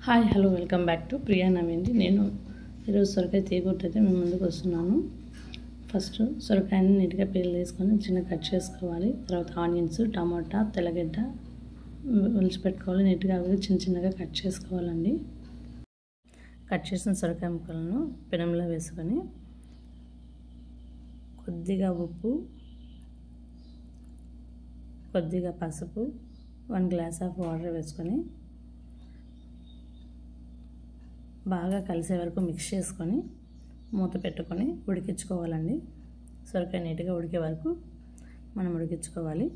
Hi hello welcome back to Priya Naveen. నేను ఈరోజు సొరకాయ తీగొట్టయితే మేము ముందుకు వస్తున్నాను. ఫస్ట్ సొరకాయని నీట్గా పీల్ తీసుకొని చిన్న కట్ చేసుకోవాలి. తర్వాత ఆనియన్స్, టమాటా, తెల్లగడ్డ ఒలిచిపెట్టుకోవాలి. నీట్గా అవి చిన్న చిన్నగా కట్ చేసుకోవాలండి. కట్ చేసిన సొరకాయ ముక్కలను పెనంలో వేసుకొని కొద్దిగా ఉప్పు, కొద్దిగా పసుపు, 1 గ్లాస్ ఆఫ్ వాటర్ వేసుకొని బాగా కలిసే వరకు మిక్స్ చేసుకొని మూత పెట్టుకొని ఉడికించుకోవాలండి. సొరకాయ నీట్గా ఉడికే వరకు మనం ఉడికించుకోవాలి.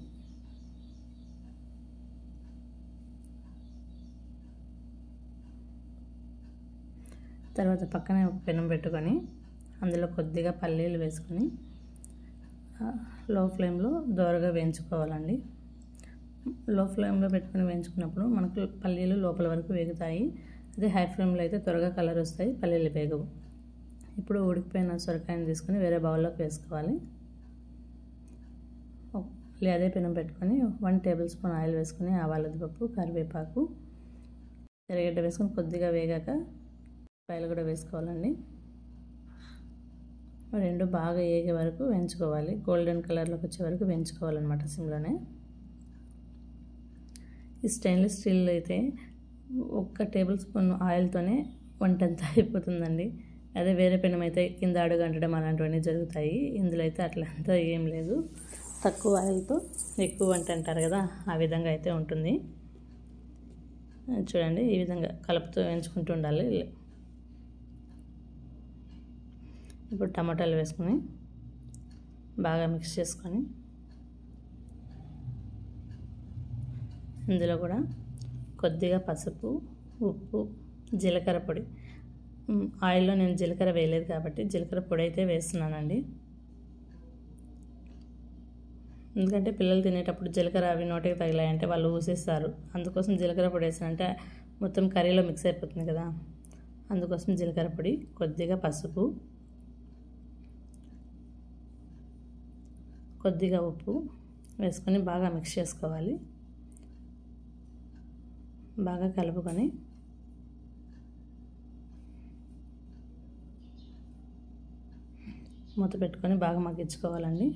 తర్వాత పక్కనే ఒక పెనం పెట్టుకొని అందులో కొద్దిగా పల్లీలు వేసుకొని లో ఫ్లేమ్లో దోరగా వేయించుకోవాలండి. లో ఫ్లేమ్లో పెట్టుకొని వేయించుకున్నప్పుడు మనకు పల్లీలు లోపల వరకు వేగుతాయి. అదే హై ఫ్లేమ్లో అయితే త్వరగా కలర్ వస్తాయి, పల్లీలు వేగవు. ఇప్పుడు ఉడికిపోయిన సొరకాయని తీసుకొని వేరే బౌల్లోకి వేసుకోవాలి. అదే పెనం పెట్టుకొని 1 టేబుల్ స్పూన్ ఆయిల్ వేసుకొని ఆవాల పప్పు, కరివేపాకు, తెల్లగడ్డ వేసుకొని కొద్దిగా వేగాక ఉల్లిపాయలు కూడా వేసుకోవాలండి. రెండు బాగా వేగే వరకు వేయించుకోవాలి. గోల్డెన్ కలర్లోకి వచ్చే వరకు వేయించుకోవాలన్నమాట సిమ్లోనే. ఈ స్టెయిన్లెస్ స్టీల్ అయితే 1 టేబుల్ స్పూన్ ఆయిల్తోనే వంట అంతా అయిపోతుందండి. అదే వేరే పెనం అయితే కింద అడుగు అంటడం అలాంటివన్నీ జరుగుతాయి. ఇందులో అయితే అట్లంతా ఏం లేదు. తక్కువ ఆయిల్తో ఎక్కువ వంట అంటారు కదా, ఆ విధంగా అయితే ఉంటుంది. చూడండి, ఈ విధంగా కలుపుతూ వేయించుకుంటూ ఉండాలి. ఇప్పుడు టమాటాలు వేసుకొని బాగా మిక్స్ చేసుకొని ఇందులో కూడా కొద్దిగా పసుపు, ఉప్పు, జీలకర్ర పొడి. ఆయిల్లో నేను జీలకర్ర వేయలేదు కాబట్టి జీలకర్ర పొడి అయితే వేస్తున్నానండి. ఎందుకంటే పిల్లలు తినేటప్పుడు జీలకర్ర అవి నోటికి తగిలాయంటే వాళ్ళు ఊసేస్తారు. అందుకోసం జీలకర్ర పొడి వేసానంటే మొత్తం కర్రీలో మిక్స్ అయిపోతుంది కదా, అందుకోసం జీలకర్ర పొడి, కొద్దిగా పసుపు, కొద్దిగా ఉప్పు వేసుకొని బాగా మిక్స్ చేసుకోవాలి. బాగా కలుపుకొని మూత పెట్టుకొని బాగా మగ్గించుకోవాలండి.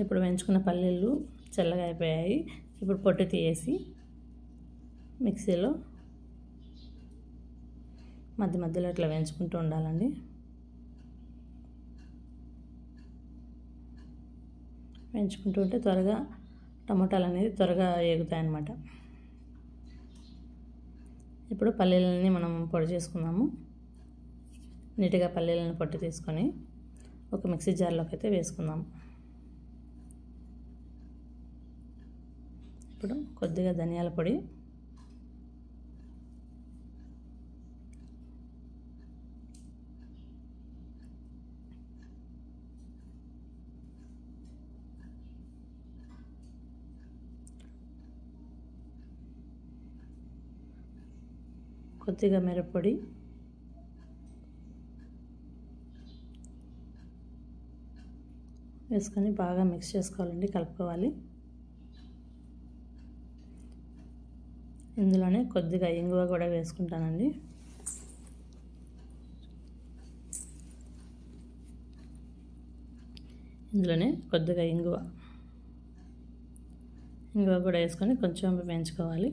ఇప్పుడు వేయించుకున్న పల్లీలు చల్లగా అయిపోయాయి. ఇప్పుడు పొట్టు తీసి మిక్సీలో మధ్య మధ్యలో ఇట్లా వేయించుకుంటూ ఉండాలండి. వేయించుకుంటూ ఉంటే త్వరగా టమాటాలు అనేది త్వరగా వేగుతాయి అన్నమాట. ఇప్పుడు పల్లీలని మనం పొడి చేసుకున్నాము. నీట్గా పల్లీలను పొట్టు తీసుకొని ఒక మిక్సీ జార్లోకి అయితే వేసుకుందాము. ఇప్పుడు కొద్దిగా ధనియాల పొడి, కొద్దిగా మిరప్పొడి, వేసుకొని బాగా మిక్స్ చేసుకోవాలండి, కలుపుకోవాలి. ఇందులోనే కొద్దిగా ఇంగువ కూడా వేసుకుంటానండి. ఇందులోనే కొద్దిగా ఇంగువ కూడా వేసుకొని కొంచెం వేయించుకోవాలి.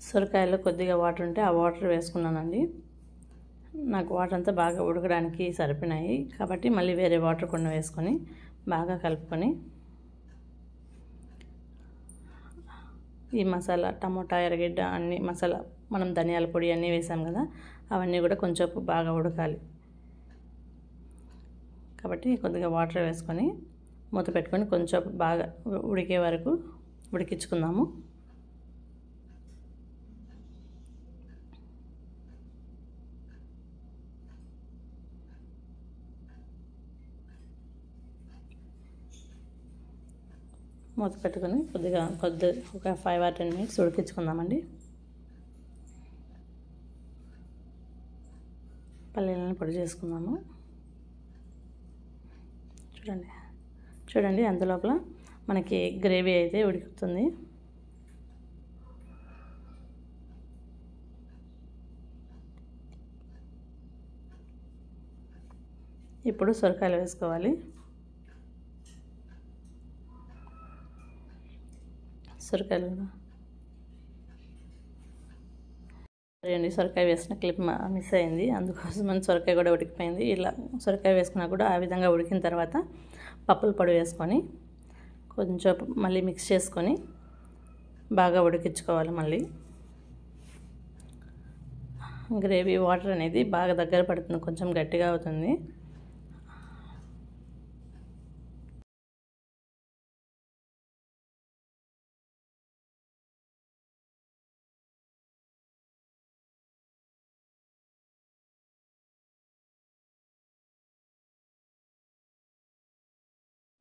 సొరకాయలో కొద్దిగా వాటర్ ఉంటే ఆ వాటర్ వేసుకున్నానండి. నాకు వాటర్ అంతా బాగా ఉడకడానికి సరిపోయినాయి కాబట్టి మళ్ళీ వేరే వాటర్ కొన్ని వేసుకొని బాగా కలుపుకొని ఈ మసాలా, టమోటా, ఎర్రగడ్డ అన్ని మసాలా, మనం ధనియాల పొడి అన్నీ వేసాం కదా, అవన్నీ కూడా కొంచెం బాగా ఉడకాలి కాబట్టి కొద్దిగా వాటర్ వేసుకొని మూత పెట్టుకొని కొంచెం బాగా ఉడికే వరకు ఉడికించుకుందాము. మూత పెట్టుకొని ఒక 5 or 10 minutes ఉడికించుకుందామండి. పల్లీలను పొడి చేసుకుందాము. చూడండి అందులోపల మనకి గ్రేవీ అయితే ఉడుకుతుంది. ఇప్పుడు సొరకాయలు వేసుకోవాలి. సొరకాయలు కూడా సొరకాయ వేసిన క్లిప్ మిస్ అయింది, అందుకోసం సొరకాయ కూడా ఉడికిపోయింది. ఇలా సొరకాయ వేసుకున్నా కూడా ఆ విధంగా ఉడికిన తర్వాత పప్పుల పొడి వేసుకొని కొంచెం మళ్ళీ మిక్స్ చేసుకొని బాగా ఉడికించుకోవాలి. మళ్ళీ గ్రేవీ వాటర్ అనేది బాగా దగ్గర పడుతుంది, కొంచెం గట్టిగా అవుతుంది.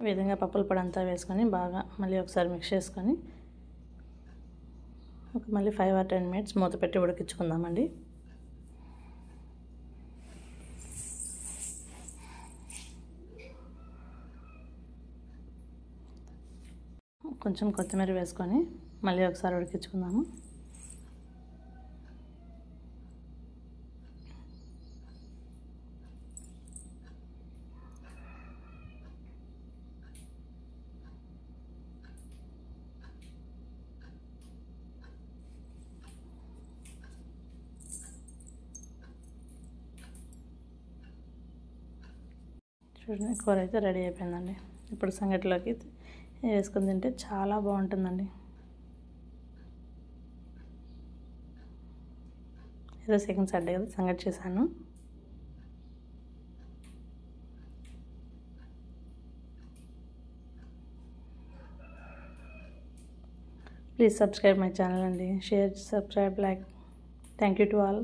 ఈ విధంగా పప్పుల పొడి అంతా వేసుకొని బాగా మళ్ళీ ఒకసారి మిక్స్ చేసుకొని మళ్ళీ 5 or 10 minutes మూత పెట్టి ఉడికించుకుందామండి. కొంచెం కొత్తిమీర వేసుకొని మళ్ళీ ఒకసారి ఉడికించుకుందాము. చూడండి కూర అయితే రెడీ అయిపోయిందండి. ఇప్పుడు సంగటిలోకి వేసుకొని తింటే చాలా బాగుంటుందండి. ఏదో సెకండ్ సాటర్డే కదా సంగటి చేశాను. ప్లీజ్ సబ్స్క్రైబ్ మై ఛానల్ అండి. Share, subscribe, like. Thank you to all.